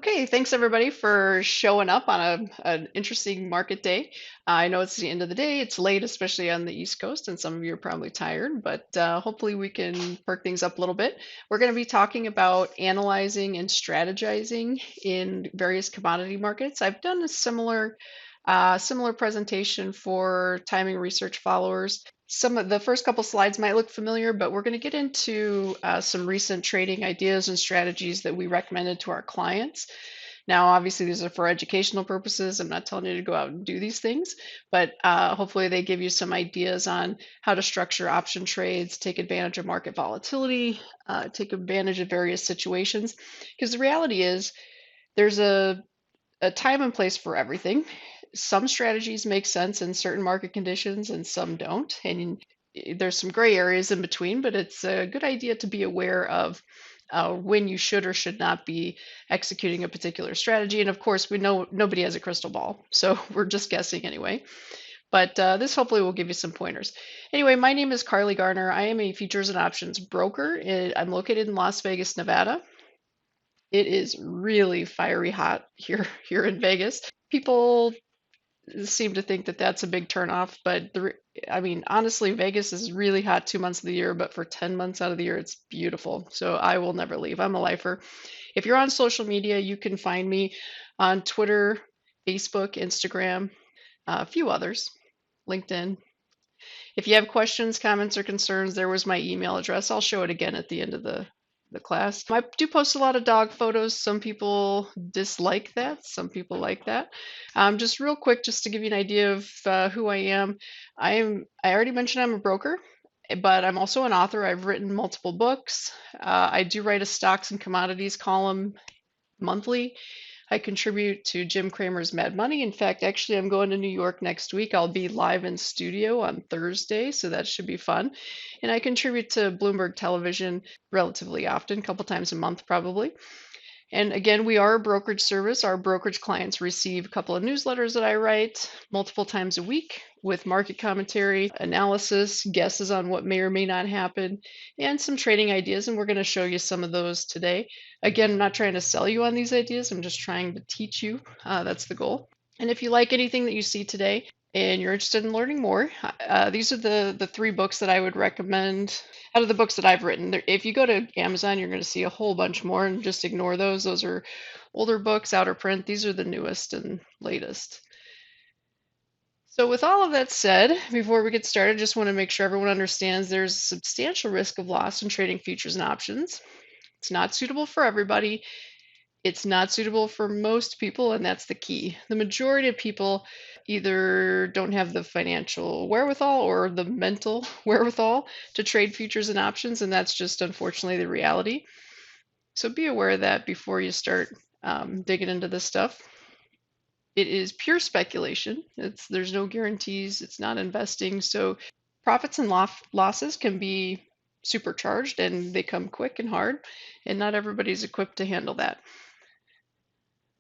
Okay, thanks everybody for showing up on an interesting market day. I know it's the end of the day, it's late, especially on the East Coast, and some of you are probably tired, but hopefully we can perk things up a little bit. We're going to be talking about analyzing and strategizing in various commodity markets. I've done a similar presentation for timing research followers. Some of the first couple slides might look familiar, but we're going to get into some recent trading ideas and strategies that we recommended to our clients. Now, obviously, these are for educational purposes. I'm not telling you to go out and do these things, but hopefully they give you some ideas on how to structure option trades, take advantage of market volatility, take advantage of various situations. Because the reality is there's a time and place for everything. Some strategies make sense in certain market conditions and some don't. And there's some gray areas in between, but it's a good idea to be aware of when you should or should not be executing a particular strategy. And of course, we know nobody has a crystal ball, so we're just guessing anyway. But this hopefully will give you some pointers. Anyway, my name is Carly Garner. I am a futures and options broker. I'm located in Las Vegas, Nevada. It is really fiery hot here in Vegas. People seem to think that that's a big turnoff, but I mean, honestly, Vegas is really hot 2 months of the year, but for 10 months out of the year, it's beautiful. So I will never leave. I'm a lifer. If you're on social media, you can find me on Twitter, Facebook, Instagram, a few others, LinkedIn. If you have questions, comments, or concerns, there was my email address. I'll show it again at the end of the class. I do post a lot of dog photos. Some people dislike that. Some people like that. Just real quick, just to give you an idea of who I am. I already mentioned I'm a broker, but I'm also an author. I've written multiple books. I do write a stocks and commodities column monthly. I contribute to Jim Cramer's Mad Money. In fact, actually, I'm going to New York next week. I'll be live in studio on Thursday, so that should be fun. And I contribute to Bloomberg Television relatively often, a couple times a month probably. And again, we are a brokerage service. Our brokerage clients receive a couple of newsletters that I write multiple times a week with market commentary, analysis, guesses on what may or may not happen, and some trading ideas. And we're going to show you some of those today. Again, I'm not trying to sell you on these ideas. I'm just trying to teach you. That's the goal. And if you like anything that you see today and you're interested in learning more, these are the three books that I would recommend out of the books that I've written. If you go to Amazon, you're going to see a whole bunch more, and just ignore those. Those are older books, out of print. These are the newest and latest. So with all of that said, before we get started, just want to make sure everyone understands there's a substantial risk of loss in trading futures and options. It's not suitable for everybody. It's not suitable for most people, and that's the key. The majority of people either don't have the financial wherewithal or the mental wherewithal to trade futures and options, and that's just unfortunately the reality. So be aware of that before you start digging into this stuff. It is pure speculation. There's no guarantees. It's not investing. So profits and losses can be supercharged, and they come quick and hard, and not everybody's equipped to handle that.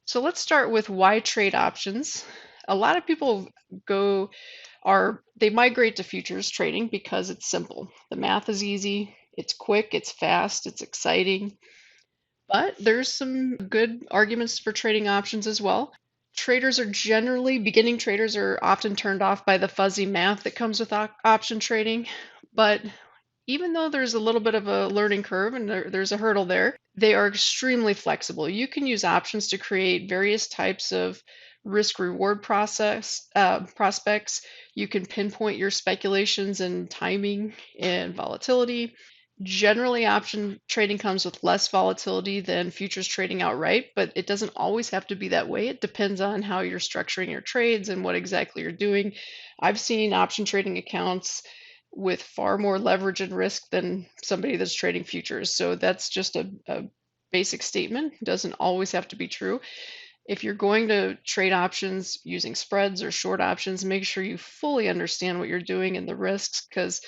So let's start with why trade options. A lot of people they migrate to futures trading because it's simple. The math is easy, it's quick, it's fast, it's exciting. But there's some good arguments for trading options as well. Beginning traders are often turned off by the fuzzy math that comes with option trading. But even though there's a little bit of a learning curve and there's a hurdle there, they are extremely flexible. You can use options to create various types of risk-reward prospects. You can pinpoint your speculations and timing and volatility. Generally, option trading comes with less volatility than futures trading outright, but it doesn't always have to be that way. It depends on how you're structuring your trades and what exactly you're doing. I've seen option trading accounts with far more leverage and risk than somebody that's trading futures. So that's just a basic statement. It doesn't always have to be true. If you're going to trade options using spreads or short options, make sure you fully understand what you're doing and the risks, because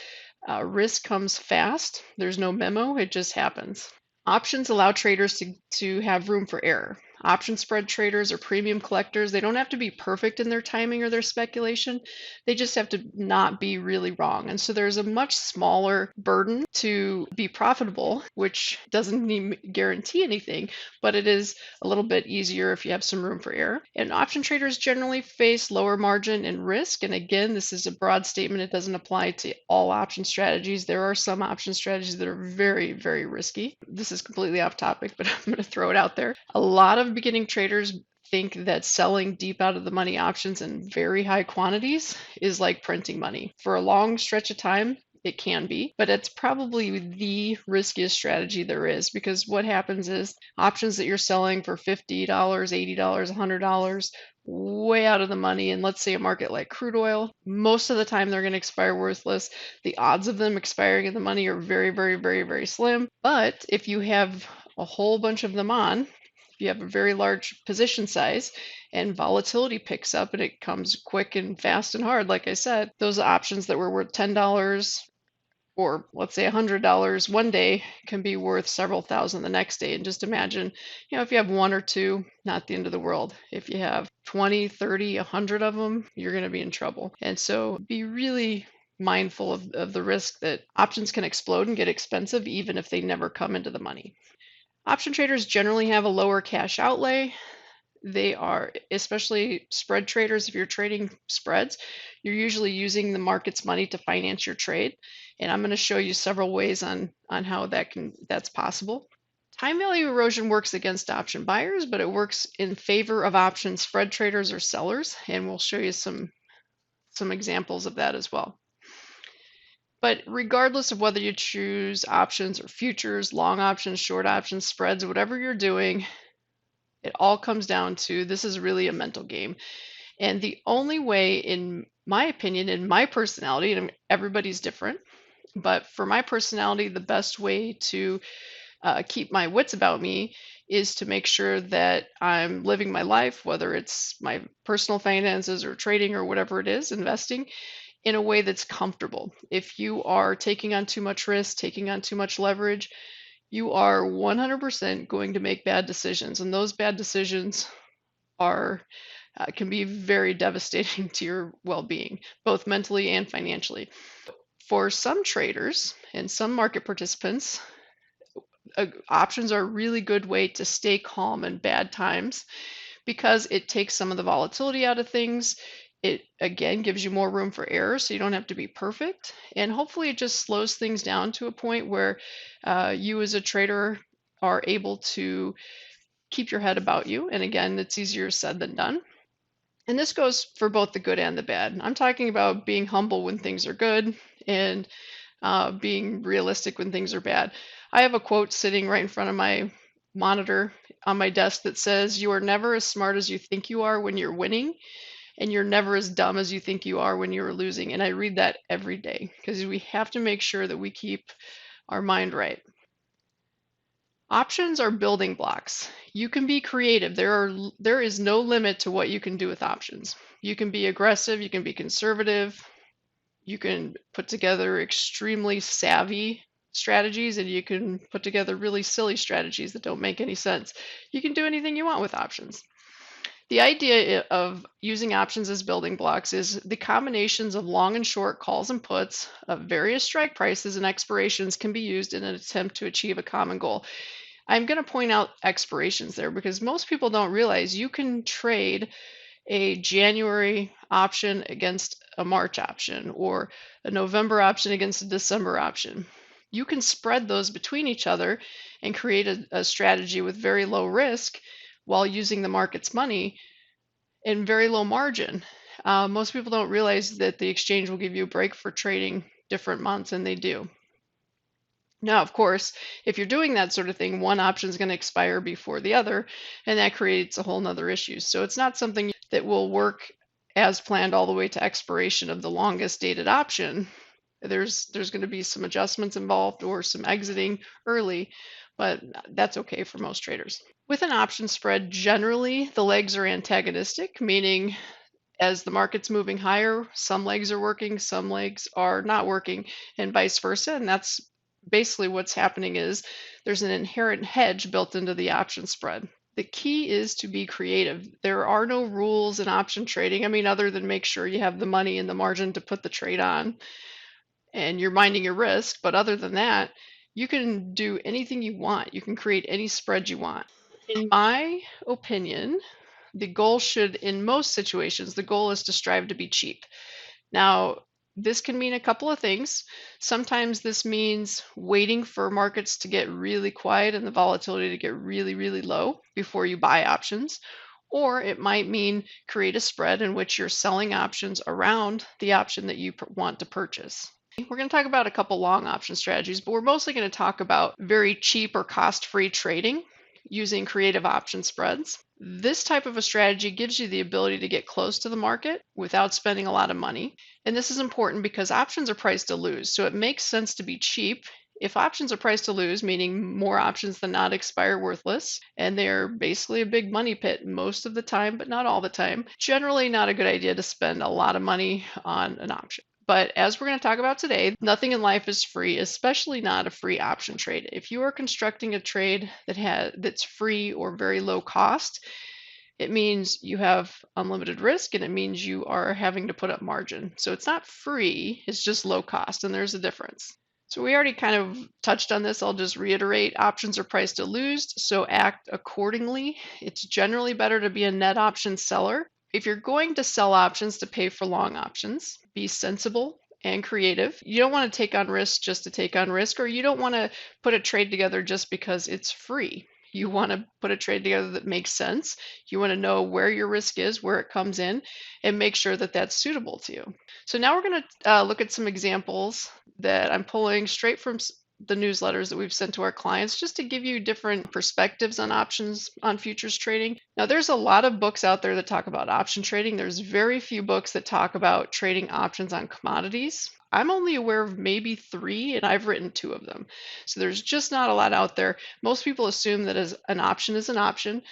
risk comes fast. There's no memo, it just happens. Options allow traders to have room for error. Option spread traders or premium collectors, they don't have to be perfect in their timing or their speculation. They just have to not be really wrong. And so there's a much smaller burden to be profitable, which doesn't even guarantee anything, but it is a little bit easier if you have some room for error. And option traders generally face lower margin and risk. And again, this is a broad statement. It doesn't apply to all option strategies. There are some option strategies that are very, very risky. This is completely off topic, but I'm going to throw it out there. A lot of beginning traders think that selling deep out of the money options in very high quantities is like printing money. For a long stretch of time, it can be, but it's probably the riskiest strategy there is, because what happens is options that you're selling for $50, $80, $100, way out of the money. And let's say a market like crude oil, most of the time they're going to expire worthless. The odds of them expiring in the money are very, very, very, very slim. But if you have a whole bunch of them on, if you have a very large position size and volatility picks up and it comes quick and fast and hard, like I said, those options that were worth $10 or let's say $100 one day can be worth several thousand the next day. And just imagine, if you have one or two, not the end of the world. If you have 20, 30, 100 of them, you're going to be in trouble. And so be really mindful of the risk that options can explode and get expensive even if they never come into the money. Option traders generally have a lower cash outlay. They are, especially spread traders, if you're trading spreads, you're usually using the market's money to finance your trade. And I'm going to show you several ways on how that's possible. Time value erosion works against option buyers, but it works in favor of option spread traders or sellers. And we'll show you some examples of that as well. But regardless of whether you choose options or futures, long options, short options, spreads, whatever you're doing, it all comes down to this is really a mental game. And the only way, in my opinion, in my personality, and everybody's different, but for my personality, the best way to keep my wits about me is to make sure that I'm living my life, whether it's my personal finances or trading or whatever it is, investing, in a way that's comfortable. If you are taking on too much risk, taking on too much leverage, you are 100% going to make bad decisions. And those bad decisions can be very devastating to your well-being, both mentally and financially. For some traders and some market participants, options are a really good way to stay calm in bad times because it takes some of the volatility out of things. It, again, gives you more room for error, so you don't have to be perfect. And hopefully it just slows things down to a point where you as a trader are able to keep your head about you. And again, it's easier said than done. And this goes for both the good and the bad. I'm talking about being humble when things are good and being realistic when things are bad. I have a quote sitting right in front of my monitor on my desk that says, "You are never as smart as you think you are when you're winning, and you're never as dumb as you think you are when you're losing." And I read that every day because we have to make sure that we keep our mind right. Options are building blocks. You can be creative. There is no limit to what you can do with options. You can be aggressive, you can be conservative, you can put together extremely savvy strategies, and you can put together really silly strategies that don't make any sense. You can do anything you want with options. The idea of using options as building blocks is the combinations of long and short calls and puts of various strike prices and expirations can be used in an attempt to achieve a common goal. I'm going to point out expirations there because most people don't realize you can trade a January option against a March option or a November option against a December option. You can spread those between each other and create a strategy with very low risk while using the market's money and very low margin. Most people don't realize that the exchange will give you a break for trading different months, and they do. Now, of course, if you're doing that sort of thing, one option is going to expire before the other, and that creates a whole nother issue. So it's not something that will work as planned all the way to expiration of the longest dated option. There's going to be some adjustments involved or some exiting early, but that's okay for most traders. With an option spread, generally the legs are antagonistic, meaning as the market's moving higher, some legs are working, some legs are not working, and vice versa. And that's basically what's happening is there's an inherent hedge built into the option spread. The key is to be creative. There are no rules in option trading. I mean, other than make sure you have the money and the margin to put the trade on and you're minding your risk. But other than that, you can do anything you want. You can create any spread you want. In my opinion, the goal should, in most situations, the goal is to strive to be cheap. Now, this can mean a couple of things. Sometimes this means waiting for markets to get really quiet and the volatility to get really, really low before you buy options. Or it might mean create a spread in which you're selling options around the option that you want to purchase. We're going to talk about a couple long option strategies, but we're mostly going to talk about very cheap or cost-free trading using creative option spreads. This type of a strategy gives you the ability to get close to the market without spending a lot of money. And this is important because options are priced to lose. So it makes sense to be cheap. If options are priced to lose, meaning more options than not expire worthless, and they're basically a big money pit most of the time, but not all the time, generally not a good idea to spend a lot of money on an option. But as we're going to talk about today, nothing in life is free, especially not a free option trade. If you are constructing a trade that's free or very low cost, it means you have unlimited risk and it means you are having to put up margin. So it's not free, it's just low cost, and there's a difference. So we already kind of touched on this. I'll just reiterate. Options are priced to lose, so act accordingly. It's generally better to be a net option seller. If you're going to sell options to pay for long options, be sensible and creative. You don't want to take on risk just to take on risk, or you don't want to put a trade together just because it's free. You want to put a trade together that makes sense. You want to know where your risk is, where it comes in, and make sure that that's suitable to you. So now we're going to look at some examples that I'm pulling straight from the newsletters that we've sent to our clients just to give you different perspectives on options on futures trading. Now, there's a lot of books out there that talk about option trading. There's very few books that talk about trading options on commodities. I'm only aware of maybe 3, and I've written 2 of them. So there's just not a lot out there. Most people assume that as an option is an option,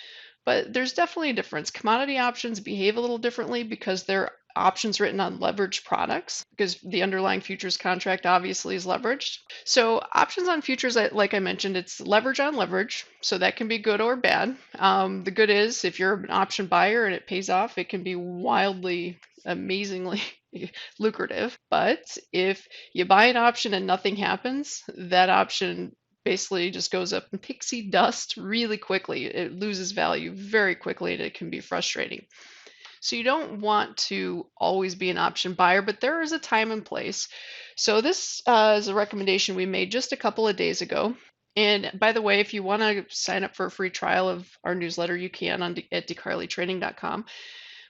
but there's definitely a difference. Commodity options behave a little differently because they're options written on leveraged products, because the underlying futures contract obviously is leveraged. So options on futures, like I mentioned, it's leverage on leverage, so that can be good or bad. The good is if you're an option buyer and it pays off, it can be wildly, amazingly lucrative. But if you buy an option and nothing happens, that option basically just goes up in pixie dust really quickly. It loses value very quickly and it can be frustrating. So you don't want to always be an option buyer, but there is a time and place. So this is a recommendation we made just a couple of days ago. And by the way, if you want to sign up for a free trial of our newsletter, you can at decarleytrading.com.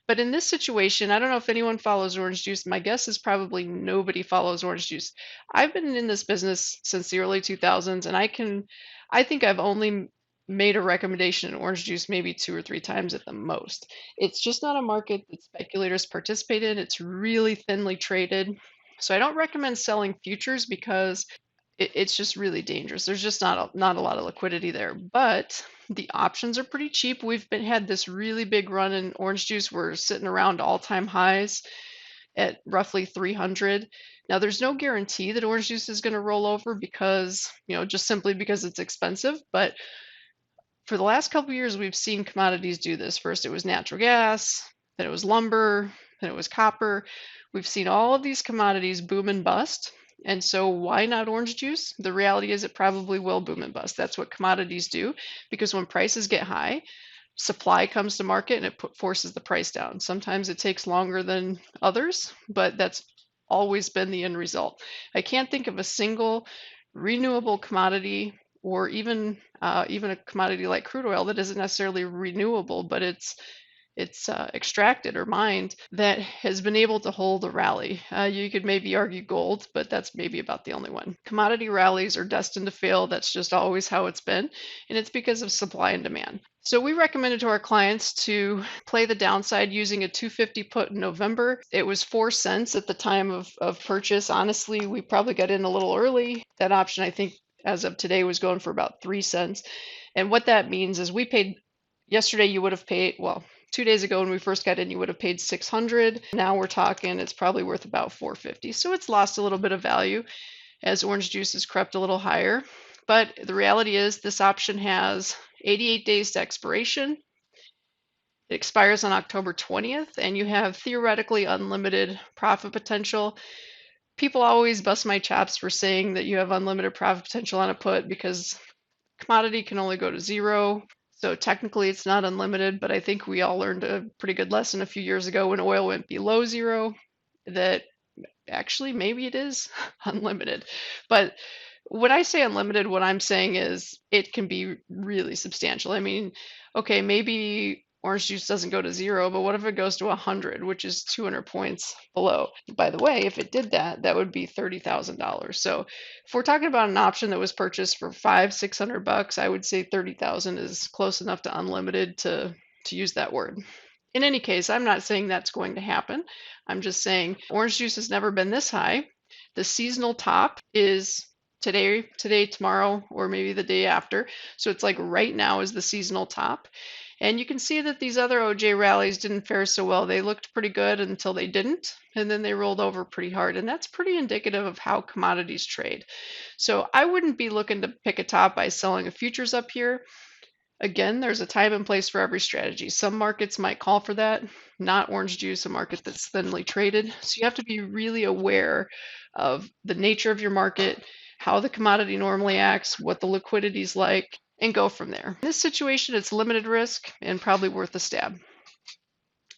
But in this situation, I don't know if anyone follows orange juice. My guess is probably nobody follows orange juice. I've been in this business since the early 2000s, and I think I've only made a recommendation in orange juice maybe 2 or 3 times at the most. It's just not a market that speculators participate in. It's really thinly traded. So I don't recommend selling futures because it's just really dangerous. There's just not a lot of liquidity there. But the options are pretty cheap. We've had this really big run in orange juice. We're sitting around all-time highs at roughly 300. Now, there's no guarantee that orange juice is going to roll over because, just simply because it's expensive. But for the last couple of years, we've seen commodities do this. First, it was natural gas, then it was lumber, then it was copper. We've seen all of these commodities boom and bust. And so why not orange juice? The reality is it probably will boom and bust. That's what commodities do, because when prices get high, supply comes to market and it forces the price down. Sometimes it takes longer than others, but that's always been the end result. I can't think of a single renewable commodity or even a commodity like crude oil that isn't necessarily renewable, but it's extracted or mined, that has been able to hold a rally. You could maybe argue gold, but that's maybe about the only one. Commodity rallies are destined to fail. That's just always how it's been, and it's because of supply and demand. So we recommended to our clients to play the downside using a 250 put in November. It was 4 cents at the time of purchase. Honestly, we probably got in a little early. That option, I think, as of today, was going for about 3 cents. And what that means is we paid, yesterday you would have paid, 2 days ago when we first got in, you would have paid 600. Now we're talking, it's probably worth about 450. So it's lost a little bit of value as orange juice has crept a little higher. But the reality is this option has 88 days to expiration. It expires on October 20th, and you have theoretically unlimited profit potential. People always bust my chops for saying that you have unlimited profit potential on a put because commodity can only go to zero. So technically it's not unlimited, but I think we all learned a pretty good lesson a few years ago when oil went below zero that actually maybe it is unlimited. But when I say unlimited, what I'm saying is it can be really substantial. I mean, okay, maybe orange juice doesn't go to zero, but what if it goes to 100, which is 200 points below? By the way, if it did that, that would be $30,000. So if we're talking about an option that was purchased for 500-600 bucks, I would say 30,000 is close enough to unlimited to use that word. In any case, I'm not saying that's going to happen. I'm just saying orange juice has never been this high. The seasonal top is today, tomorrow, or maybe the day after. So it's like right now is the seasonal top. And you can see that these other OJ rallies didn't fare so well. They looked pretty good until they didn't, and then they rolled over pretty hard. And that's pretty indicative of how commodities trade. So I wouldn't be looking to pick a top by selling a futures up here. Again, there's a time and place for every strategy. Some markets might call for that, not orange juice, a market that's thinly traded. So you have to be really aware of the nature of your market, how the commodity normally acts, what the liquidity is like, and go from there. In this situation, it's limited risk and probably worth a stab.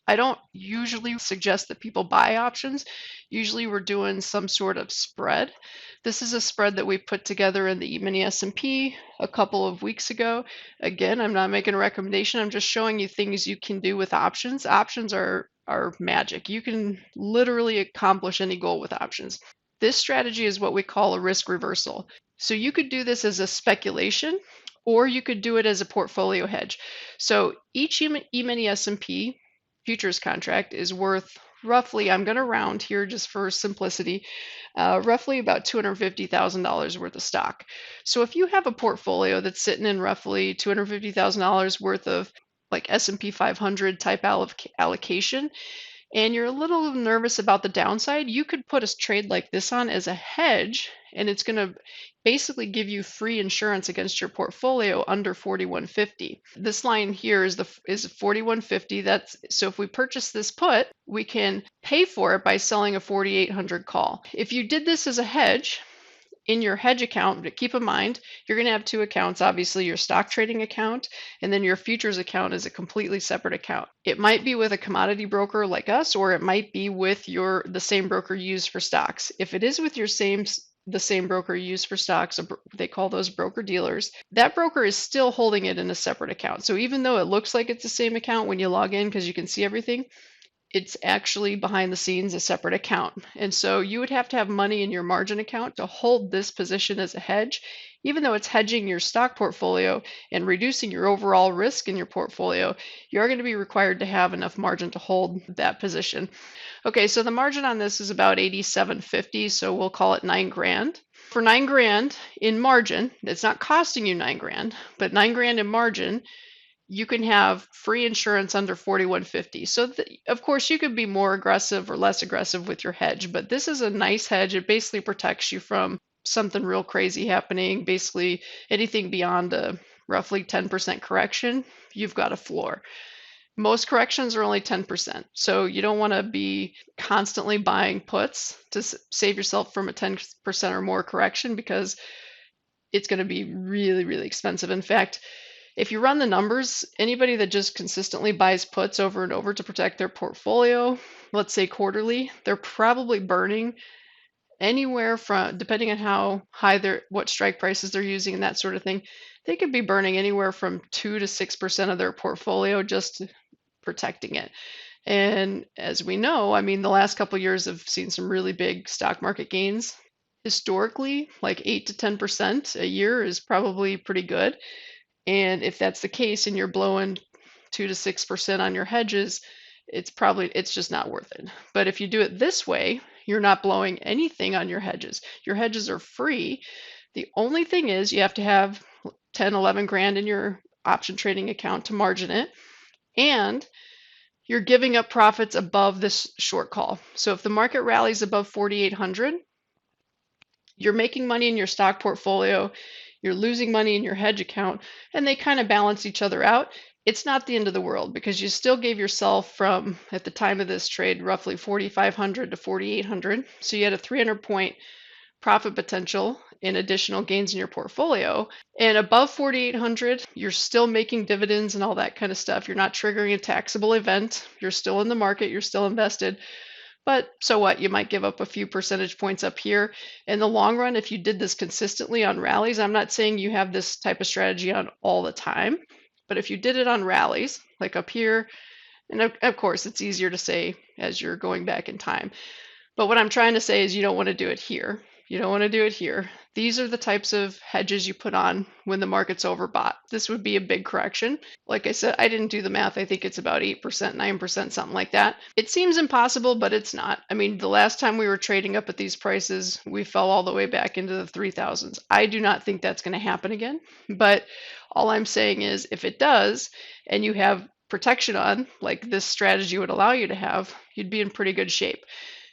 I don't usually suggest that people buy options. Usually we're doing some sort of spread. This is a spread that we put together in the E-mini S&P a couple of weeks ago. Again, I'm not making a recommendation. I'm just showing you things you can do with options. Options are magic. You can literally accomplish any goal with options. This strategy is what we call a risk reversal. So you could do this as a speculation, or you could do it as a portfolio hedge. So each E-mini S&P futures contract is worth roughly, I'm going to round here just for simplicity, roughly about $250,000 worth of stock. So if you have a portfolio that's sitting in roughly $250,000 worth of like S&P 500 type allocation, and you're a little nervous about the downside, you could put a trade like this on as a hedge, and it's going to basically give you free insurance against your portfolio under 4150. This line here is 4150. That's so if we purchase this put, we can pay for it by selling a 4800 call. If you did this as a hedge, in your hedge account, but keep in mind, you're going to have two accounts, obviously your stock trading account, and then your futures account is a completely separate account. It might be with a commodity broker like us, or it might be with the same broker you use for stocks. If it is with the same broker you use for stocks, they call those broker dealers, that broker is still holding it in a separate account. So even though it looks like it's the same account when you log in because you can see everything, it's actually behind the scenes a separate account. And so you would have to have money in your margin account to hold this position as a hedge, even though it's hedging your stock portfolio and reducing your overall risk in your portfolio, you're going to be required to have enough margin to hold that position. Okay, so the margin on this is about 87.50, so we'll call it 9 grand. For 9 grand in margin, it's not costing you 9 grand, but 9 grand in margin, you can have free insurance under 4150. So of course you could be more aggressive or less aggressive with your hedge, but this is a nice hedge. It basically protects you from something real crazy happening. Basically anything beyond a roughly 10% correction, you've got a floor. Most corrections are only 10%. So you don't want to be constantly buying puts to save yourself from a 10% or more correction because it's going to be really, really expensive. In fact, if you run the numbers, anybody that just consistently buys puts over and over to protect their portfolio, let's say quarterly, they're probably burning anywhere from, depending on how high what strike prices they're using and that sort of thing, they could be burning anywhere from 2 to 6% of their portfolio just protecting it. And as we know, I mean, the last couple of years have seen some really big stock market gains. Historically, like 8 to 10% a year is probably pretty good. And if that's the case and you're blowing 2 to 6% on your hedges, it's just not worth it. But if you do it this way, you're not blowing anything on your hedges. Your hedges are free. The only thing is you have to have 10, 11 grand in your option trading account to margin it. And you're giving up profits above this short call. So if the market rallies above 4,800, you're making money in your stock portfolio. you're losing money in your hedge account, and they kind of balance each other out. It's not the end of the world because you still gave yourself from, at the time of this trade, roughly 4,500 to 4,800. So you had a 300-point profit potential in additional gains in your portfolio. And above 4,800, you're still making dividends and all that kind of stuff. You're not triggering a taxable event. You're still in the market. You're still invested. But so what? You might give up a few percentage points up here. In the long run, if you did this consistently on rallies, I'm not saying you have this type of strategy on all the time, but if you did it on rallies, like up here, and of course it's easier to say as you're going back in time, but what I'm trying to say is you don't want to do it here. You don't want to do it here. These are the types of hedges you put on when the market's overbought. This would be a big correction. Like I said, I didn't do the math. I think it's about 8%, 9%, something like that. It seems impossible, but it's not. I mean, the last time we were trading up at these prices, we fell all the way back into the 3,000s. I do not think that's going to happen again. But all I'm saying is if it does, and you have protection on, like this strategy would allow you to have, you'd be in pretty good shape.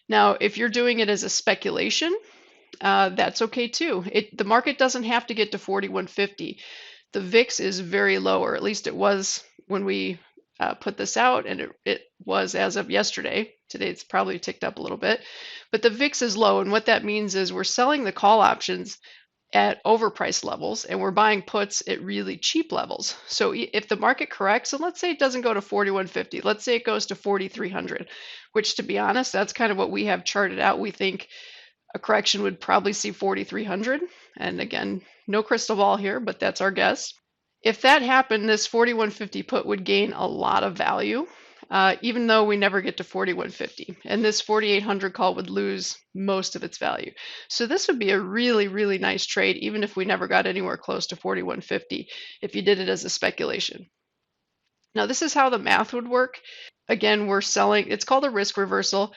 Now, if you're doing it as a speculation, that's okay too. The market doesn't have to get to 4150. The VIX is very low, or at least it was when we put this out, and it was as of yesterday. Today it's probably ticked up a little bit, but the VIX is low, and what that means is we're selling the call options at overpriced levels and we're buying puts at really cheap levels. So if the market corrects, and let's say it doesn't go to 4150, let's say it goes to 4300, which to be honest, that's kind of what we have charted out. We think a correction would probably see 4,300. And again, no crystal ball here, but that's our guess. If that happened, this 4150 put would gain a lot of value, even though we never get to 4150. And this 4,800 call would lose most of its value. So this would be a really, really nice trade, even if we never got anywhere close to 4150, if you did it as a speculation. Now, this is how the math would work. Again, we're selling, it's called a risk reversal.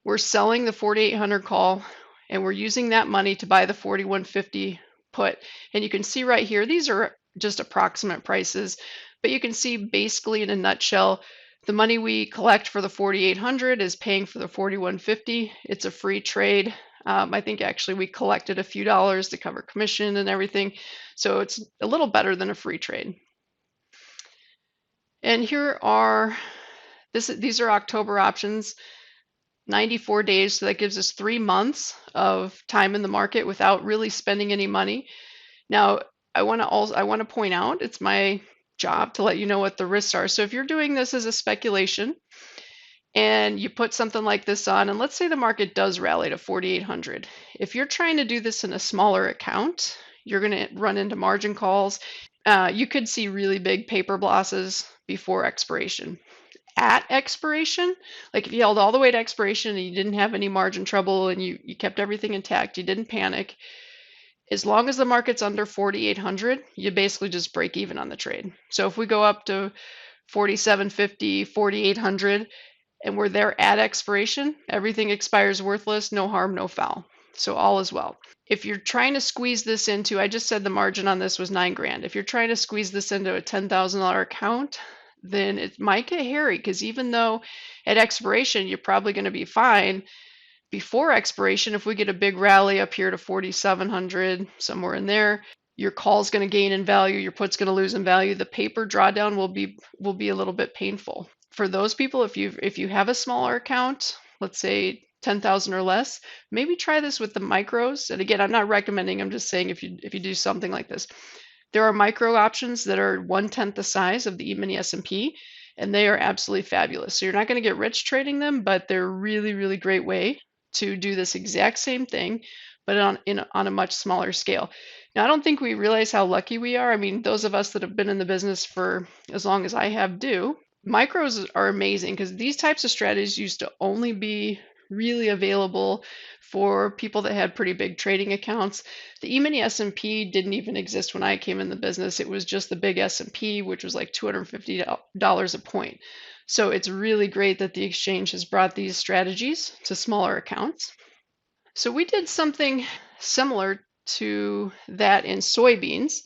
We're selling the 4,800 call, and we're using that money to buy the 4150 put. And you can see right here, these are just approximate prices, but you can see basically in a nutshell, the money we collect for the 4,800 is paying for the 4,150. It's a free trade. I think actually we collected a few dollars to cover commission and everything. So it's a little better than a free trade. And here are, these are October options. 94 days, so that gives us 3 months of time in the market without really spending any money. Now, I want to point out, it's my job to let you know what the risks are. So if you're doing this as a speculation and you put something like this on, and let's say the market does rally to 4,800. If you're trying to do this in a smaller account, you're going to run into margin calls. You could see really big paper losses before expiration. At expiration, like if you held all the way to expiration and you didn't have any margin trouble and you kept everything intact, you didn't panic, as long as the market's under 4,800, you basically just break even on the trade. So if we go up to 4,750, 4,800, and we're there at expiration, everything expires worthless, no harm, no foul. So all is well. If you're trying to squeeze this into, I just said the margin on this was 9 grand. If you're trying to squeeze this into a $10,000 account, then it might get hairy, because even though at expiration you're probably going to be fine, before expiration, if we get a big rally up here to 4,700, somewhere in there, your call's going to gain in value, your put's going to lose in value. The paper drawdown will be a little bit painful. For those people, if you have a smaller account, let's say 10,000 or less, maybe try this with the micros. And again, I'm not recommending, I'm just saying if you do something like this. There are micro options that are 1/10 the size of the E-mini S&P, and they are absolutely fabulous. So you're not going to get rich trading them, but they're a really, really great way to do this exact same thing, but on a much smaller scale. Now, I don't think we realize how lucky we are. I mean, those of us that have been in the business for as long as I have do. Micros are amazing because these types of strategies used to only be really available for people that had pretty big trading accounts. The E-mini S&P didn't even exist when I came in the business. It was just the big S&P, which was like $250 a point. So it's really great that the exchange has brought these strategies to smaller accounts. So we did something similar to that in soybeans.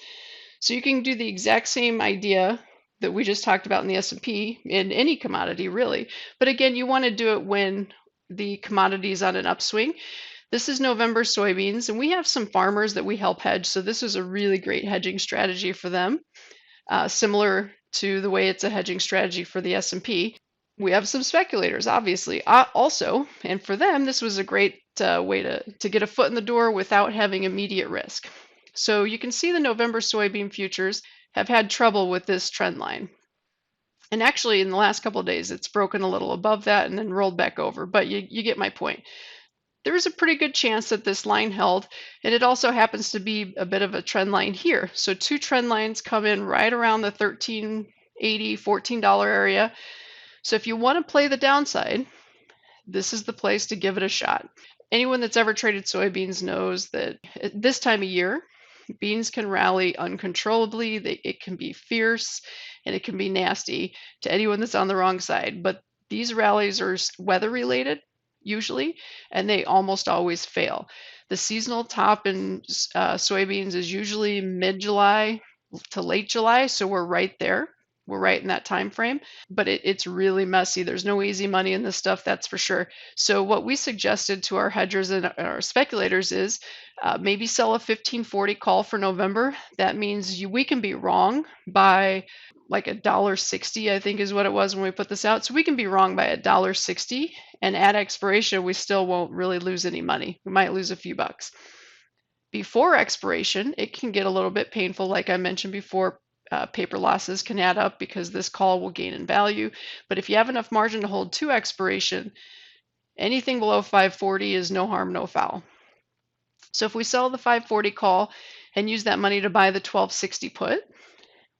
So you can do the exact same idea that we just talked about in the S&P in any commodity really. But again, you want to do it when the commodity is on an upswing. This is November soybeans, and we have some farmers that we help hedge, so this is a really great hedging strategy for them, similar to the way it's a hedging strategy for the S&P. We have some speculators, obviously, also, and for them, this was a great way to get a foot in the door without having immediate risk. So you can see the November soybean futures have had trouble with this trend line. And actually, in the last couple of days, it's broken a little above that and then rolled back over, but you get my point. There is a pretty good chance that this line held, and it also happens to be a bit of a trend line here. So two trend lines come in right around the $13.80, $14 area. So if you want to play the downside, this is the place to give it a shot. Anyone that's ever traded soybeans knows that at this time of year, beans can rally uncontrollably. It can be fierce and it can be nasty to anyone that's on the wrong side. But these rallies are weather related usually, and they almost always fail. The seasonal top in soybeans is usually mid-July to late July, so we're right there. We're right in that time frame, but it's really messy. There's no easy money in this stuff, that's for sure. So what we suggested to our hedgers and our speculators is maybe sell a 1540 call for November. That means we can be wrong by like $1.60, I think is what it was when we put this out. So we can be wrong by $1.60, and at expiration, we still won't really lose any money. We might lose a few bucks. Before expiration, it can get a little bit painful, like I mentioned before. Paper losses can add up because this call will gain in value. But if you have enough margin to hold to expiration, anything below 540 is no harm, no foul. So if we sell the 540 call and use that money to buy the 1260 put,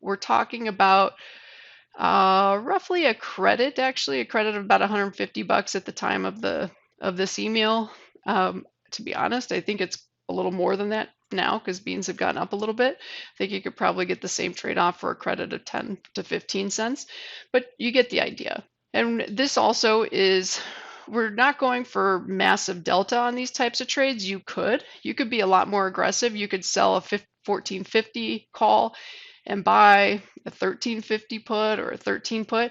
we're talking about roughly a credit of about 150 bucks at the time of this email. To be honest, I think it's a little more than that now because beans have gone up a little bit. I think you could probably get the same trade off for a credit of 10 to 15 cents, but you get the idea. And this also is, we're not going for massive delta on these types of trades. You could be a lot more aggressive. You could sell a 1450 call and buy a 1350 put or a 13 put,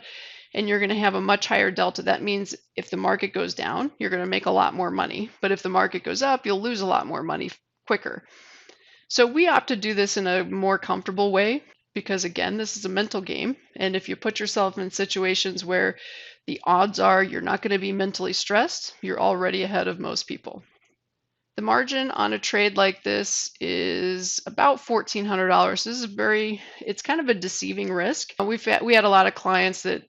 and you're going to have a much higher delta. That means if the market goes down, you're going to make a lot more money. But if the market goes up, you'll lose a lot more money quicker. So we opt to do this in a more comfortable way because, again, this is a mental game. And if you put yourself in situations where the odds are you're not going to be mentally stressed, you're already ahead of most people. The margin on a trade like this is about $1,400. This is it's kind of a deceiving risk. We had a lot of clients that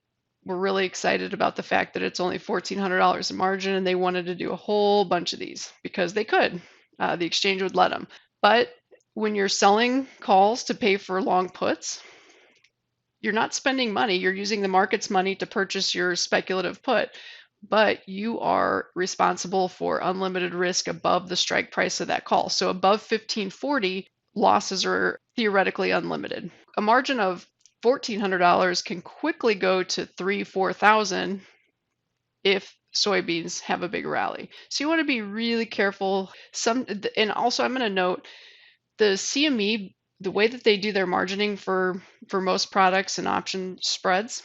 were really excited about the fact that it's only $1,400 in margin, and they wanted to do a whole bunch of these because they could. The exchange would let them. But when you're selling calls to pay for long puts, you're not spending money. You're using the market's money to purchase your speculative put, but you are responsible for unlimited risk above the strike price of that call. So above 1540, losses are theoretically unlimited. A margin of $1,400 can quickly go to $3,000-$4,000 if soybeans have a big rally. So you want to be really careful. And also I'm going to note the CME, the way that they do their margining for most products and option spreads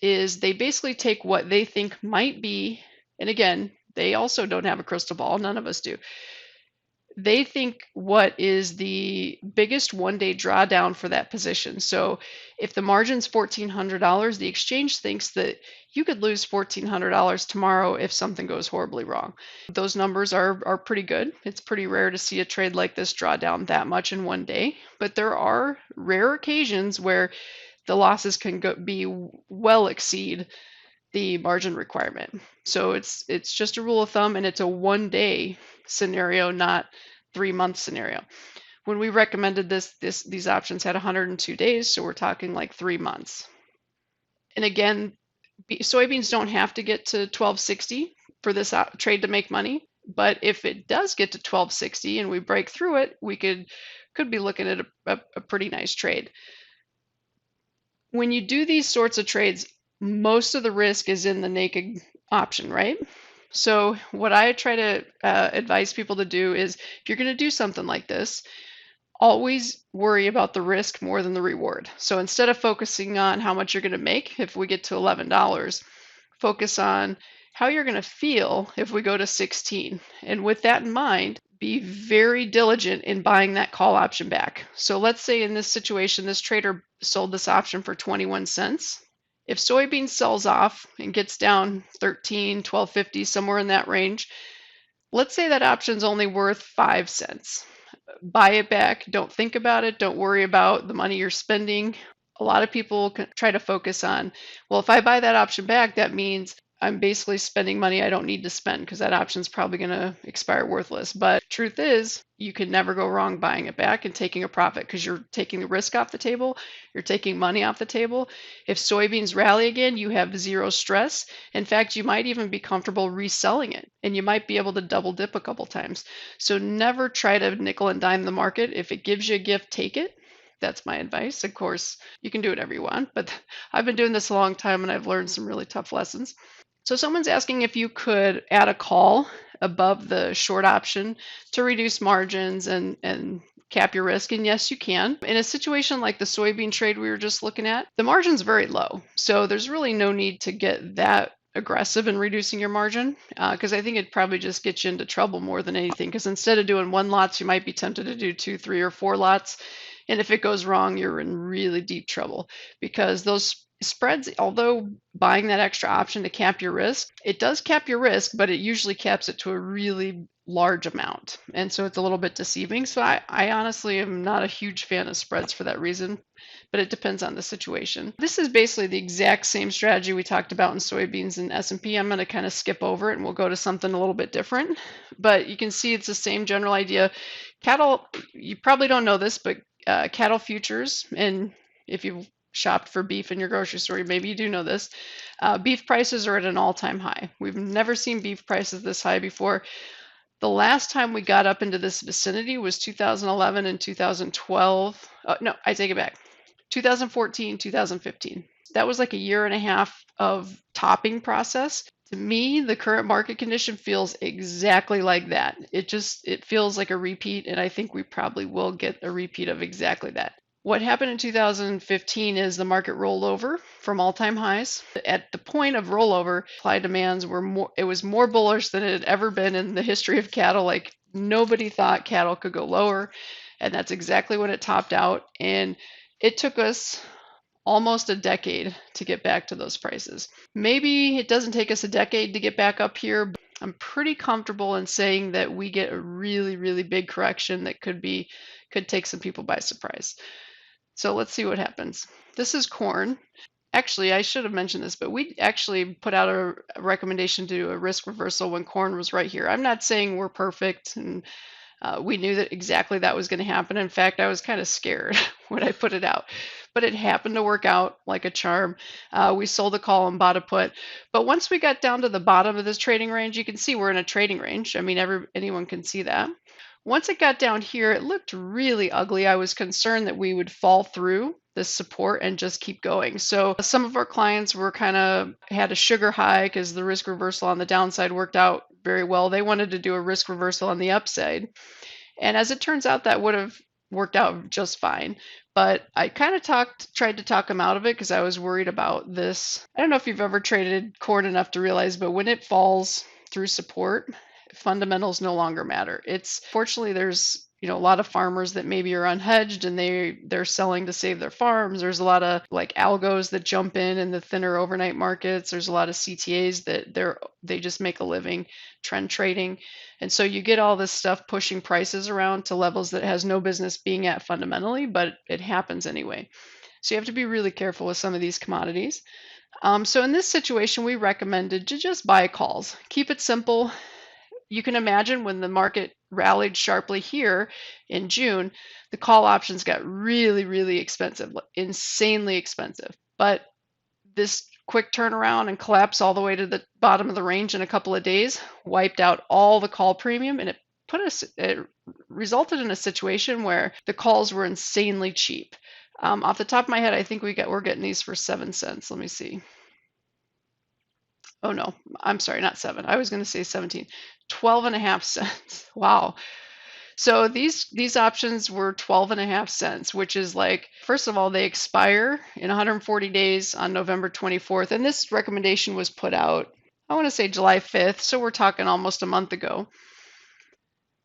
is they basically take what they think might be, and again, they also don't have a crystal ball, none of us do. They think what is the biggest one-day drawdown for that position. So if the margin's $1,400, the exchange thinks that you could lose $1,400 tomorrow if something goes horribly wrong. Those numbers are pretty good. It's pretty rare to see a trade like this draw down that much in one day, but there are rare occasions where the losses can well exceed the margin requirement. So it's just a rule of thumb, and it's a one-day scenario, not 3-month scenario. When we recommended these options had 102 days, so we're talking like 3 months. And again, soybeans don't have to get to 1260 for this trade to make money, but if it does get to 1260 and we break through it, we could be looking at a pretty nice trade. When you do these sorts of trades, most of the risk is in the naked option, right? So what I try to advise people to do is, if you're going to do something like this, always worry about the risk more than the reward. So instead of focusing on how much you're going to make, if we get to $11, focus on how you're going to feel if we go to 16. And with that in mind, be very diligent in buying that call option back. So let's say in this situation, this trader sold this option for 21 cents. If soybean sells off and gets down 13, 12.50, somewhere in that range, let's say that option's only worth 5 cents. Buy it back. Don't think about it. Don't worry about the money you're spending. A lot of people try to focus on, well, if I buy that option back, that means I'm basically spending money I don't need to spend because that option's probably going to expire worthless. But truth is, you can never go wrong buying it back and taking a profit because you're taking the risk off the table. You're taking money off the table. If soybeans rally again, you have zero stress. In fact, you might even be comfortable reselling it and you might be able to double dip a couple times. So never try to nickel and dime the market. If it gives you a gift, take it. That's my advice. Of course, you can do whatever you want, but I've been doing this a long time and I've learned some really tough lessons. So someone's asking if you could add a call above the short option to reduce margins and cap your risk. And yes, you can. In a situation like the soybean trade we were just looking at, the margin's very low. So there's really no need to get that aggressive in reducing your margin because I think it probably just gets you into trouble more than anything. Because instead of doing one lots, you might be tempted to do 2, 3, or 4 lots. And if it goes wrong, you're in really deep trouble because those spreads, although buying that extra option to cap your risk, it does cap your risk, but it usually caps it to a really large amount. And so it's a little bit deceiving. So I honestly am not a huge fan of spreads for that reason, but it depends on the situation. This is basically the exact same strategy we talked about in soybeans and S&P. I'm going to kind of skip over it and we'll go to something a little bit different. But you can see it's the same general idea. Cattle, you probably don't know this, but cattle futures, and if you've shopped for beef in your grocery store, maybe you do know this, beef prices are at an all-time high. We've never seen beef prices this high before. The last time we got up into this vicinity was 2011 and 2012. No, I take it back. 2014, 2015. That was like a year and a half of topping process. To me, the current market condition feels exactly like that. It feels like a repeat, and I think we probably will get a repeat of exactly that. What happened in 2015 is the market rolled over from all-time highs. At the point of rollover, supply demands were it was more bullish than it had ever been in the history of cattle. Like nobody thought cattle could go lower, and that's exactly when it topped out. And it took us almost a decade to get back to those prices. Maybe it doesn't take us a decade to get back up here, but I'm pretty comfortable in saying that we get a really, really big correction that could take some people by surprise. So let's see what happens. This is corn. Actually, I should have mentioned this, but we actually put out a recommendation to do a risk reversal when corn was right here. I'm not saying we're perfect, and we knew that exactly that was going to happen. In fact, I was kind of scared when I put it out, but it happened to work out like a charm. We sold a call and bought a put. But once we got down to the bottom of this trading range, you can see we're in a trading range. I mean, anyone can see that. Once it got down here, it looked really ugly. I was concerned that we would fall through this support and just keep going. So some of our clients were had a sugar high because the risk reversal on the downside worked out very well. They wanted to do a risk reversal on the upside. And as it turns out, that would have worked out just fine. But I kind of tried to talk them out of it because I was worried about this. I don't know if you've ever traded corn enough to realize, but when it falls through support, fundamentals no longer matter. Fortunately, there's a lot of farmers that maybe are unhedged and they're selling to save their farms. There's a lot of like algos that jump in the thinner overnight markets. There's a lot of CTAs that they just make a living trend trading. And so you get all this stuff pushing prices around to levels that has no business being at fundamentally, but it happens anyway. So you have to be really careful with some of these commodities. So in this situation, we recommended to just buy calls. Keep it simple. You can imagine when the market rallied sharply here in June, the call options got really, really expensive, insanely expensive. But this quick turnaround and collapse all the way to the bottom of the range in a couple of days wiped out all the call premium, and it resulted in a situation where the calls were insanely cheap. Off the top of my head, I think we're getting these for 7 cents. Let me see. Oh no, I'm sorry, not 7. I was going to say 17. 12.5 cents. Wow. So these options were 12.5 cents, which is like, first of all, they expire in 140 days on November 24th. And this recommendation was put out, I want to say July 5th, so we're talking almost a month ago.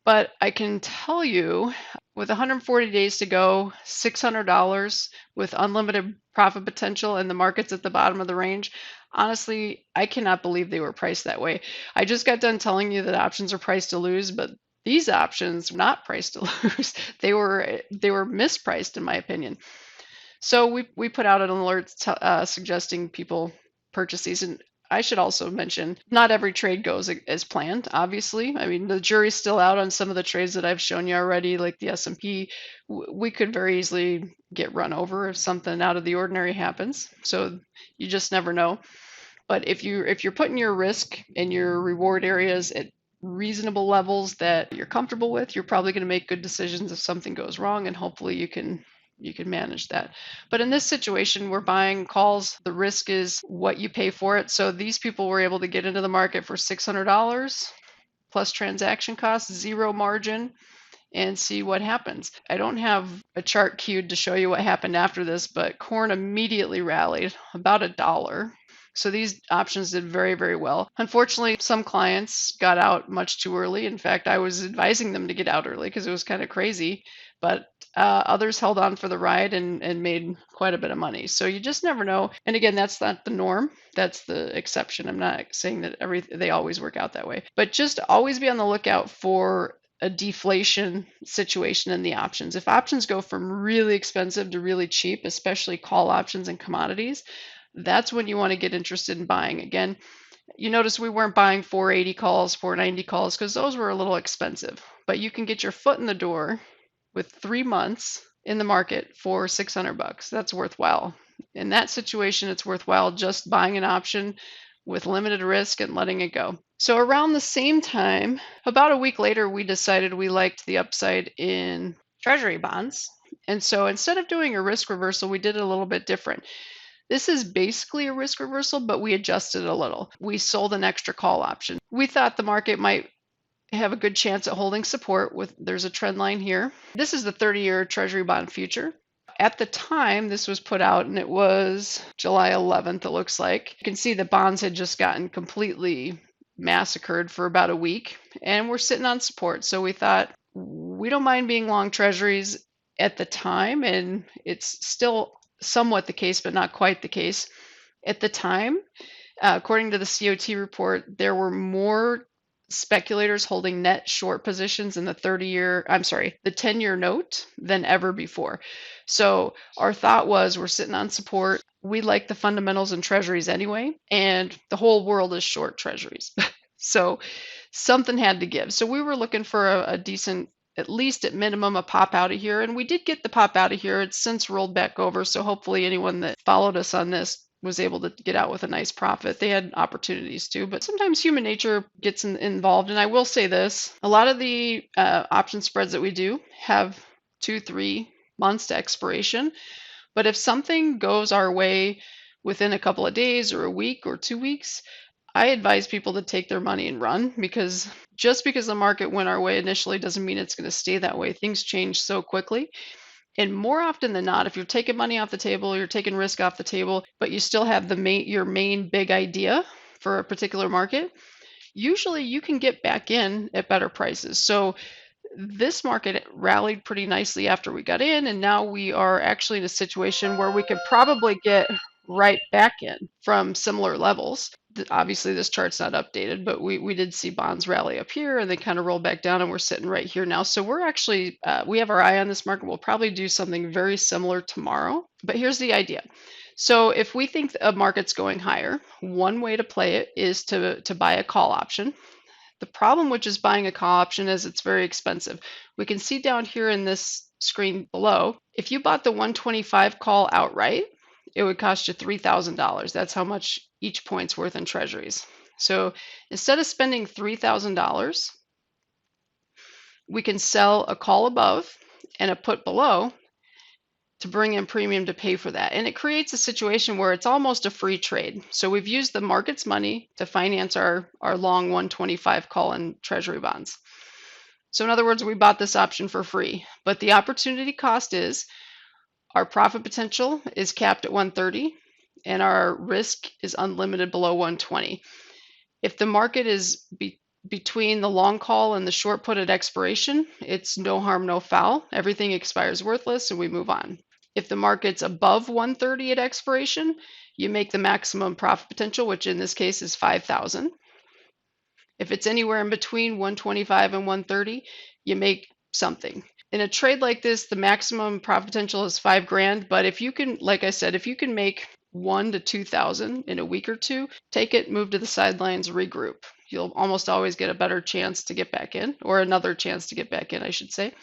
But I can tell you, with 140 days to go, $600 with unlimited profit potential and the market's at the bottom of the range, honestly, I cannot believe they were priced that way. I just got done telling you that options are priced to lose, but these options were not priced to lose. They were mispriced in my opinion. So we put out an alert suggesting people purchase these. And I should also mention, not every trade goes as planned, obviously. I mean, the jury's still out on some of the trades that I've shown you already, like the S&P. We could very easily get run over if something out of the ordinary happens. So you just never know. But if you're putting your risk and your reward areas at reasonable levels that you're comfortable with, you're probably going to make good decisions if something goes wrong, and hopefully you can manage that. But in this situation, we're buying calls. The risk is what you pay for it. So these people were able to get into the market for $600 plus transaction costs, zero margin, and see what happens. I don't have a chart queued to show you what happened after this, but corn immediately rallied about $1. So these options did very, very well. Unfortunately, some clients got out much too early. In fact, I was advising them to get out early because it was kind of crazy. But others held on for the ride and made quite a bit of money. So you just never know. And again, that's not the norm. That's the exception. I'm not saying that they always work out that way. But just always be on the lookout for a deflation situation in the options. If options go from really expensive to really cheap, especially call options and commodities, that's when you want to get interested in buying. Again, you notice we weren't buying 480 calls, 490 calls, because those were a little expensive. But you can get your foot in the door with 3 months in the market for $600. That's worthwhile. In that situation, it's worthwhile just buying an option with limited risk and letting it go. So around the same time, about a week later, we decided we liked the upside in Treasury bonds. And so instead of doing a risk reversal, we did it a little bit different. This is basically a risk reversal, but we adjusted it a little. We sold an extra call option. We thought the market might have a good chance at holding support. There's a trend line here. This is the 30-year Treasury bond future. At the time this was put out, and it was July 11th, it looks like, you can see the bonds had just gotten completely massacred for about a week, and we're sitting on support. So we thought, we don't mind being long treasuries at the time, and it's still somewhat the case, but not quite the case. At the time, according to the COT report, there were more speculators holding net short positions in the 10-year note than ever before. So our thought was, we're sitting on support. We like the fundamentals in treasuries anyway, and the whole world is short treasuries. So something had to give. So we were looking for a decent, at least at minimum, a pop out of here. And we did get the pop out of here. It's since rolled back over. So hopefully anyone that followed us on this was able to get out with a nice profit. They had opportunities too, but sometimes human nature gets involved. And I will say this, a lot of the option spreads that we do have 2-3 months to expiration. But if something goes our way within a couple of days or a week or 2 weeks, I advise people to take their money and run, because just because the market went our way initially doesn't mean it's going to stay that way. Things change so quickly. And more often than not, if you're taking money off the table, you're taking risk off the table, but you still have your main big idea for a particular market, usually you can get back in at better prices. So this market rallied pretty nicely after we got in, and now we are actually in a situation where we could probably get right back in from similar levels. Obviously, this chart's not updated, but we did see bonds rally up here and they kind of roll back down, and we're sitting right here now. So we're actually, we have our eye on this market. We'll probably do something very similar tomorrow. But here's the idea. So if we think a market's going higher, one way to play it is to buy a call option. The problem with just buying a call option is it's very expensive. We can see down here in this screen below, if you bought the 125 call outright, it would cost you $3,000. That's how much each point's worth in treasuries. So instead of spending $3,000, we can sell a call above and a put below to bring in premium to pay for that. And it creates a situation where it's almost a free trade. So we've used the market's money to finance our long 125 call in treasury bonds. So in other words, we bought this option for free, but the opportunity cost is our profit potential is capped at 130 and our risk is unlimited below 120. If the market is between the long call and the short put at expiration, it's no harm, no foul. Everything expires worthless and we move on. If the market's above 130 at expiration, you make the maximum profit potential, which in this case is 5,000. If it's anywhere in between 125 and 130, you make something. In a trade like this, the maximum profit potential is 5 grand. But if you can, like I said, if you can make 1 to 2,000 in a week or two, take it, move to the sidelines, regroup. You'll almost always get a better chance to get back in, or another chance to get back in, I should say.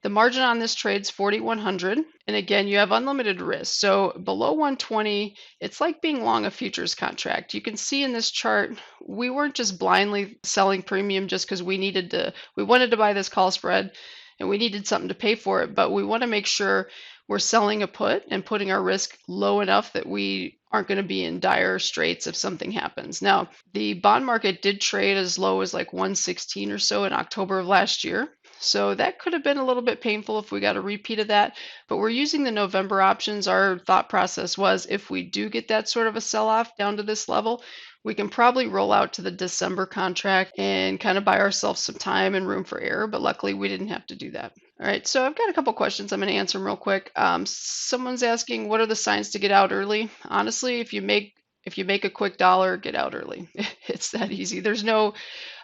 The margin on this trade is 4,100. And again, you have unlimited risk. So below 120, it's like being long a futures contract. You can see in this chart, we weren't just blindly selling premium just because we wanted to buy this call spread and we needed something to pay for it. But we want to make sure we're selling a put and putting our risk low enough that we aren't going to be in dire straits if something happens. Now, the bond market did trade as low as like 116 or so in October of last year. So that could have been a little bit painful if we got a repeat of that, but we're using the November options. Our thought process was if we do get that sort of a sell-off down to this level, we can probably roll out to the December contract and kind of buy ourselves some time and room for error, but luckily we didn't have to do that. All right, so I've got a couple questions. I'm going to answer them real quick. Someone's asking, what are the signs to get out early? Honestly, if you make a quick dollar, get out early. It's that easy. There's no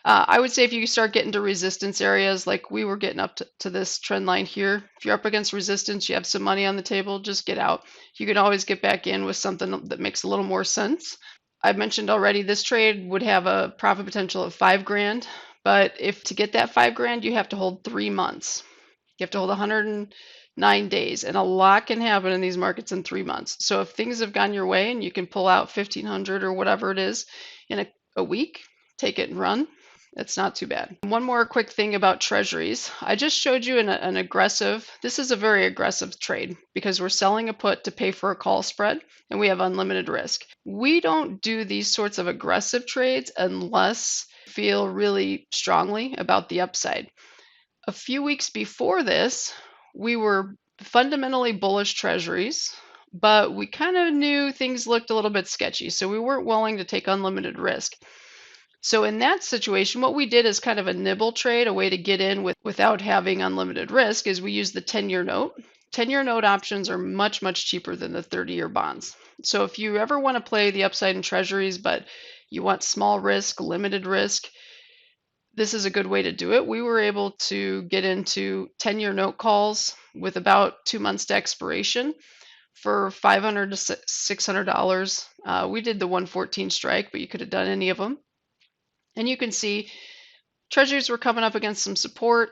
I would say if you start getting to resistance areas, like we were getting up to this trend line here, if you're up against resistance, you have some money on the table, just get out. You can always get back in with something that makes a little more sense. I mentioned already this trade would have a profit potential of 5 grand, but if to get that 5 grand, you have to hold 3 months. You have to hold 109 days, and a lot can happen in these markets in 3 months. So if things have gone your way and you can pull out 1,500 or whatever it is in a week, take it and run. It's not too bad. One more quick thing about treasuries. I just showed you an aggressive, this is a very aggressive trade because we're selling a put to pay for a call spread and we have unlimited risk. We don't do these sorts of aggressive trades unless we feel really strongly about the upside. A few weeks before this, we were fundamentally bullish treasuries, but we kind of knew things looked a little bit sketchy, so we weren't willing to take unlimited risk. So in that situation, what we did is kind of a nibble trade, a way to get in without having unlimited risk, is we used the 10-year note. 10-year note options are much, much cheaper than the 30-year bonds. So if you ever want to play the upside in treasuries, but you want small risk, limited risk, this is a good way to do it. We were able to get into 10-year note calls with about 2 months to expiration for $500 to $600. We did the 114 strike, but you could have done any of them. And you can see treasuries were coming up against some support,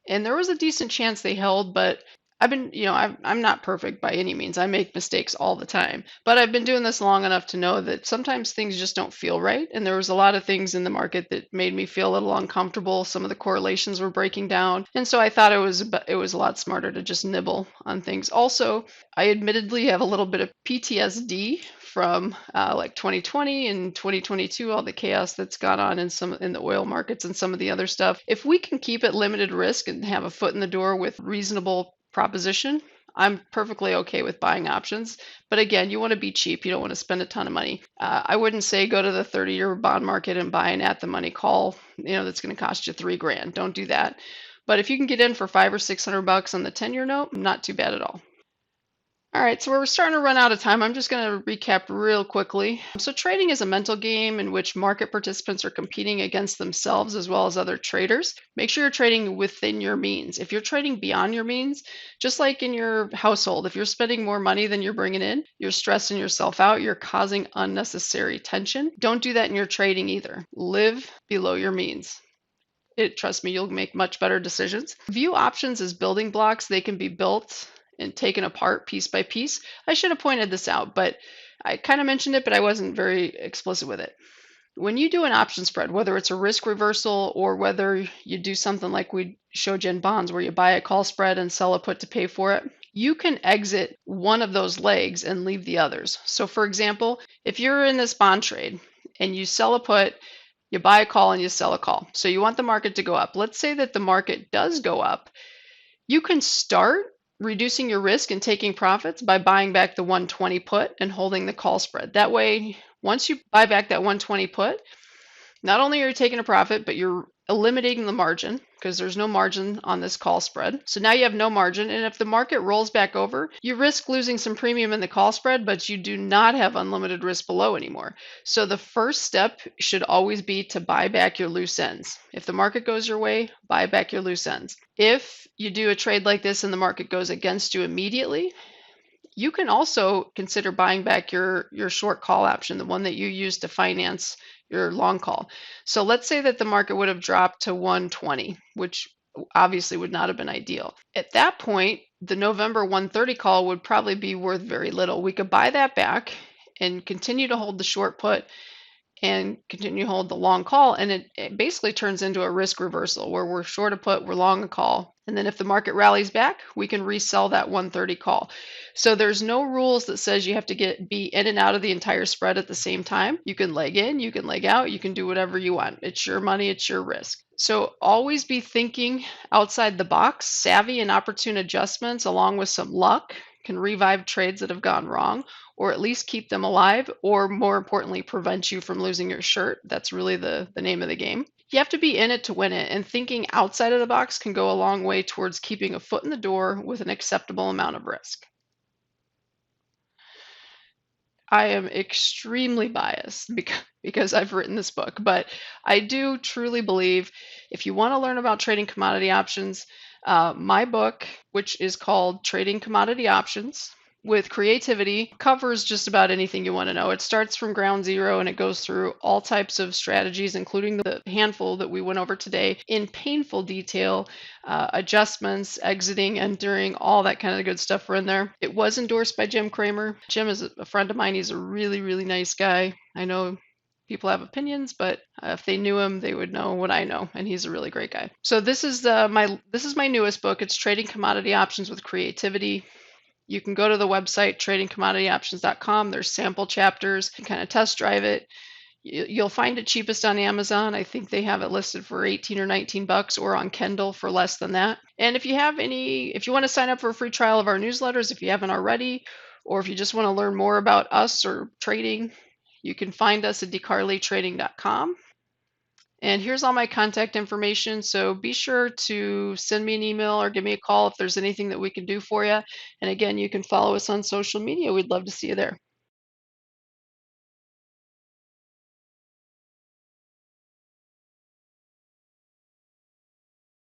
and there was a decent chance they held, but I'm not perfect by any means. I make mistakes all the time, but I've been doing this long enough to know that sometimes things just don't feel right. And there was a lot of things in the market that made me feel a little uncomfortable. Some of the correlations were breaking down. And so I thought it was a lot smarter to just nibble on things. Also, I admittedly have a little bit of PTSD from like 2020 and 2022, all the chaos that's gone on in the oil markets and some of the other stuff. If we can keep it limited risk and have a foot in the door with reasonable proposition, I'm perfectly okay with buying options. But again, you want to be cheap. You don't want to spend a ton of money. I wouldn't say go to the 30-year bond market and buy an at-the-money call, that's going to cost you 3 grand. Don't do that. But if you can get in for $500 or $600 on the 10-year note, not too bad at all. All right, so we're starting to run out of time. I'm just going to recap real quickly. So trading is a mental game in which market participants are competing against themselves as well as other traders. Make sure you're trading within your means. If you're trading beyond your means, just like in your household, if you're spending more money than you're bringing in, you're stressing yourself out, you're causing unnecessary tension. Don't do that in your trading either. Live below your means. Trust me, you'll make much better decisions. View options as building blocks. They can be built and taken apart piece by piece. I should have pointed this out, but I kind of mentioned it, but I wasn't very explicit with it. When you do an option spread, whether it's a risk reversal or whether you do something like we showed you in bonds where you buy a call spread and sell a put to pay for it, you can exit one of those legs and leave the others. So for example, if you're in this bond trade and you sell a put, you buy a call and you sell a call. So you want the market to go up. Let's say that the market does go up. You can start reducing your risk and taking profits by buying back the 120 put and holding the call spread. That way, once you buy back that 120 put, Not only are you taking a profit, but you're eliminating the margin because there's no margin on this call spread. So now you have no margin. And if the market rolls back over, you risk losing some premium in the call spread, but you do not have unlimited risk below anymore. So the first step should always be to buy back your loose ends. If the market goes your way, buy back your loose ends. If you do a trade like this and the market goes against you immediately, you can also consider buying back your short call option, the one that you use to finance your long call. So let's say that the market would have dropped to 120, which obviously would not have been ideal. At that point, the November 130 call would probably be worth very little. We could buy that back and continue to hold the short put and continue to hold the long call. And it basically turns into a risk reversal where we're short a put, we're long a call. And then if the market rallies back, we can resell that 130 call. So there's no rules that says you have to be in and out of the entire spread at the same time. You can leg in, you can leg out, you can do whatever you want. It's your money, it's your risk. So always be thinking outside the box. Savvy and opportune adjustments along with some luck can revive trades that have gone wrong, or at least keep them alive, or more importantly, prevent you from losing your shirt. That's really the name of the game. You have to be in it to win it, and thinking outside of the box can go a long way towards keeping a foot in the door with an acceptable amount of risk. I am extremely biased because I've written this book, but I do truly believe if you want to learn about trading commodity options, my book, which is called Trading Commodity Options with Creativity, covers just about anything you want to know. It starts from ground zero and it goes through all types of strategies, including the handful that we went over today in painful detail, adjustments, exiting, entering, all that kind of good stuff were in there. It was endorsed by Jim Cramer. Jim is a friend of mine. He's a really, really nice guy. I know people have opinions, but if they knew him, they would know what I know, and he's a really great guy. So this is my newest book. It's Trading Commodity Options with Creativity. You can go to the website tradingcommodityoptions.com. There's sample chapters. You can kind of test drive it. You'll find it cheapest on Amazon. I think they have it listed for 18 or 19 bucks, or on Kindle for less than that. And if you want to sign up for a free trial of our newsletters, if you haven't already, or if you just want to learn more about us or trading, you can find us at decarlytrading.com. And here's all my contact information. So be sure to send me an email or give me a call if there's anything that we can do for you. And again, you can follow us on social media. We'd love to see you there.